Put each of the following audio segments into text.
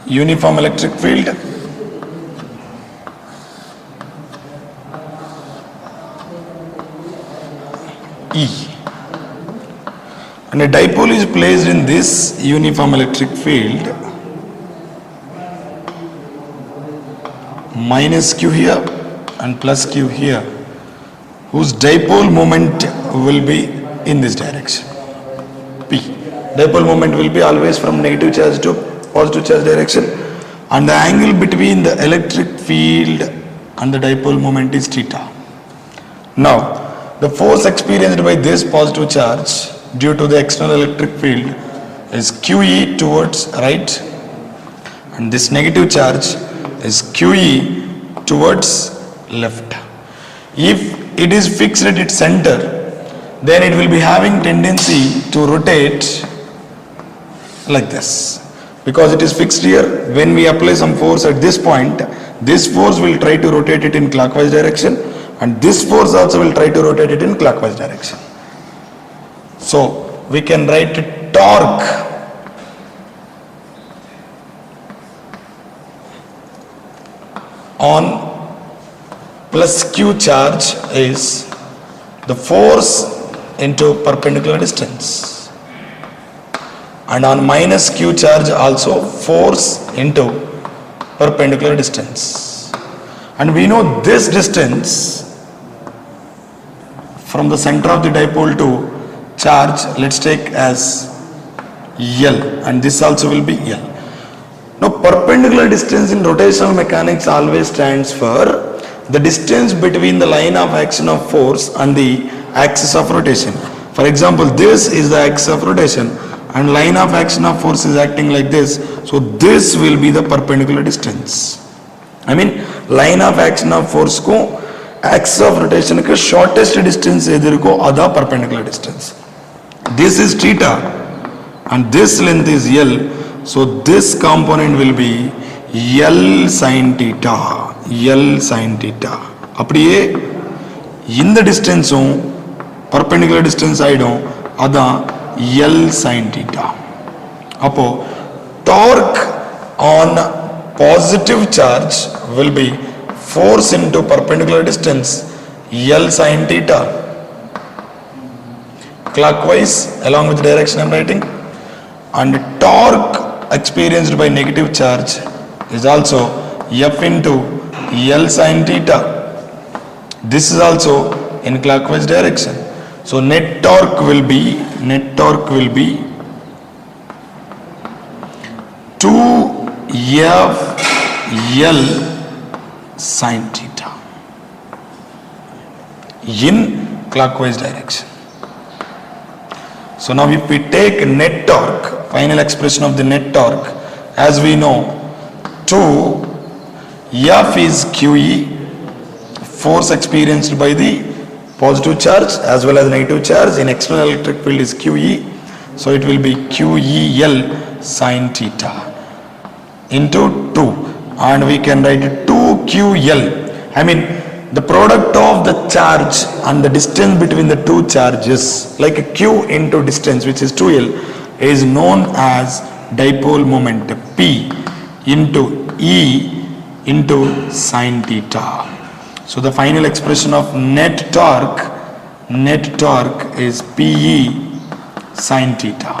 uniform electric field, E, and a dipole is placed in this uniform electric field minus q here and plus q here, whose dipole moment will be in this direction, P. Dipole moment will be always from negative charge to positive charge direction, and the angle between the electric field and the dipole moment is theta. Now, the force experienced by this positive charge due to the external electric field is QE towards right, and this negative charge is QE towards left. If it is fixed at its center, then it will be having tendency to rotate like this. Because it is fixed here, when we apply some force at this point, this force will try to rotate it in clockwise direction, and this force also will try to rotate it in clockwise direction. So we can write torque on plus q charge is the force into perpendicular distance, and on minus q charge also force into perpendicular distance. And we know this distance from the center of the dipole to charge, let's take as L, and this also will be L. Now, perpendicular distance in rotational mechanics always stands for the distance between the line of action of force and the axis of rotation. For example, this is the axis of rotation and line of action of force is acting like this, so this will be the perpendicular distance. I mean, line of action of force को axis of rotation के shortest distance इधर को आधा perpendicular distance. This is theta and this length is L, so this component will be L sin theta. L sin theta. அப்படியே இந்த டிஸ்டன்ஸும் perpendicular distance ஆயிடும், அதான் L sin theta. அப்போ torque on positive charge will be force into perpendicular distance L sin theta. Clockwise along with the direction I am writing, and torque experienced by negative charge is also F into L sin theta. This is also in clockwise direction. So net torque will be 2F L sin theta in clockwise direction. So now if we take net torque, final expression of the net torque, as we know 2F is QE, force experienced by the positive charge as well as negative charge in external electric field is QE, so it will be QEL sin theta into 2, and we can write 2QL. I mean, the product of the charge and the distance between the two charges, like a Q into distance, which is 2L, is known as dipole moment P into E into sin theta. So the final expression of net torque is PE sin theta.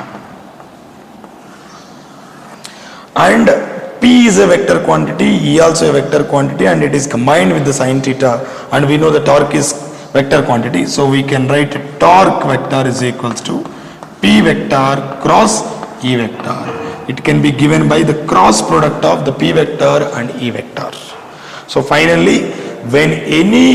And P is a vector quantity, E also a vector quantity, and it is combined with the sin theta, and we know the torque is vector quantity, so we can write torque vector is equals to P vector cross E vector. It can be given by the cross product of the P vector and E vector. So finally, when any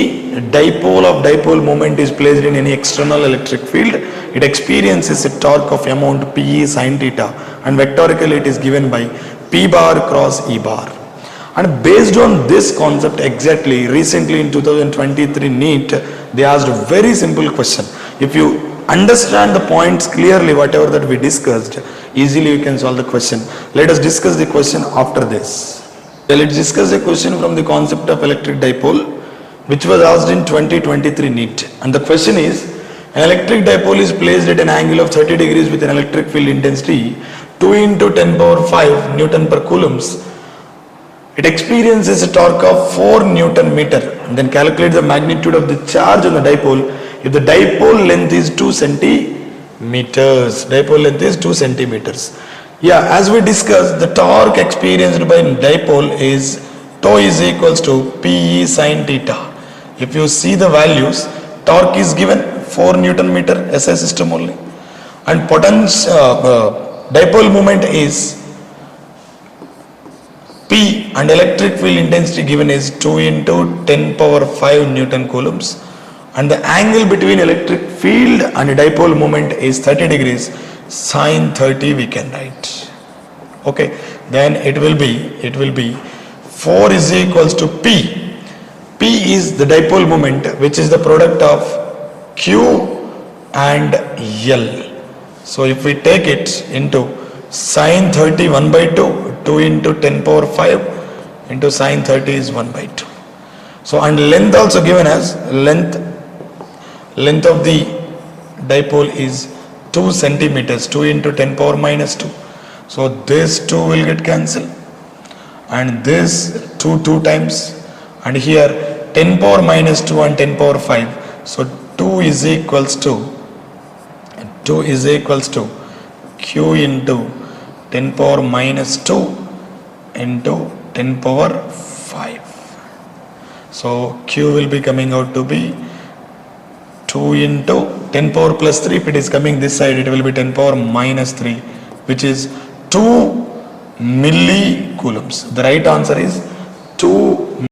dipole of dipole moment is placed in any external electric field, it experiences a torque of amount PE sin theta, and vectorically it is given by P bar cross E bar. And based on this concept exactly, recently in 2023 NEET, they asked a very simple question. If you understand the points clearly, whatever that we discussed, easily you can solve the question. Let us discuss the question after this. Let's discuss the question from the concept of electric dipole, which was asked in 2023 NEET. And the question is, an electric dipole is placed at an angle of 30 degrees with an electric field intensity 2 into 10 power 5 Newton per coulombs, it experiences a torque of 4 Newton meter. And then calculate the magnitude of the charge on the dipole if the dipole length is 2 centimeters. Dipole length is 2 centimeters. Yeah, as we discussed, the torque experienced by dipole is tau is equals to Pe sin theta. If you see the values, torque is given 4 Newton meter SI system only, and dipole moment is P, and electric field intensity given is 2 into 10 power 5 Newton coulombs, and the angle between electric field and dipole moment is 30 degrees sin 30 we can write. Okay, then it will be 4 is equals to P. P is the dipole moment, which is the product of Q and L. So if we take it into sin 30 1 by 2, 2 into 10 power 5 into sin 30 is 1 by 2. So, and length also given as length of the dipole is 2 centimeters, 2 into 10 power minus 2. So this 2 will get cancelled, and this 2 times, and here 10 power minus 2 and 10 power 5. So 2 is equals to Q into 10 power minus 2 into 10 power 5. So Q will be coming out to be 2 into 10 power plus 3. If it is coming this side, it will be 10 power minus 3, which is 2 millicoulombs. The right answer is 2